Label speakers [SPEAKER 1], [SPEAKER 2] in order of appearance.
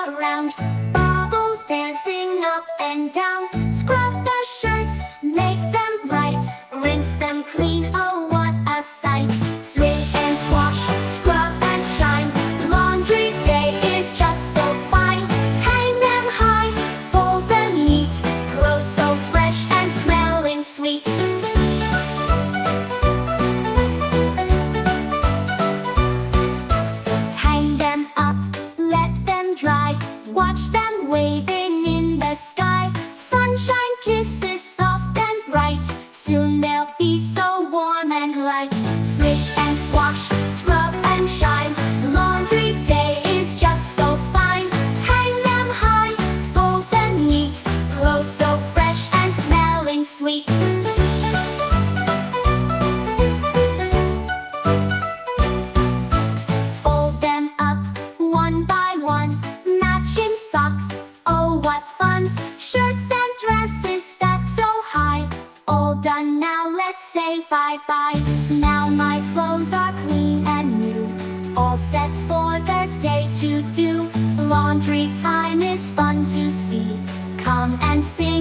[SPEAKER 1] around, bubbles dancing up and down. Scrub the shirts, make them bright, rinse them clean, oh what a sight. Swish and swash, scrub and shine, laundry day is just so fine. Hang them high, fold them neat, clothes so fresh and smelling sweet. Hang them up, let them dry, watch them waving in the sky. Sunshine kisses soft and bright, soon they'll be so warm and light. Swish and swash, scrub and shine, laundry day is just so fine. Hang them high, fold them neat, clothes so fresh and smelling sweet. Fold them up, one by one, matching socks, oh what fun. Shirts and dresses stacked so high, all done now, let's say bye-bye. Now my clothes are clean and new, all set for the day to do. Laundry time is fun to see, come and sing.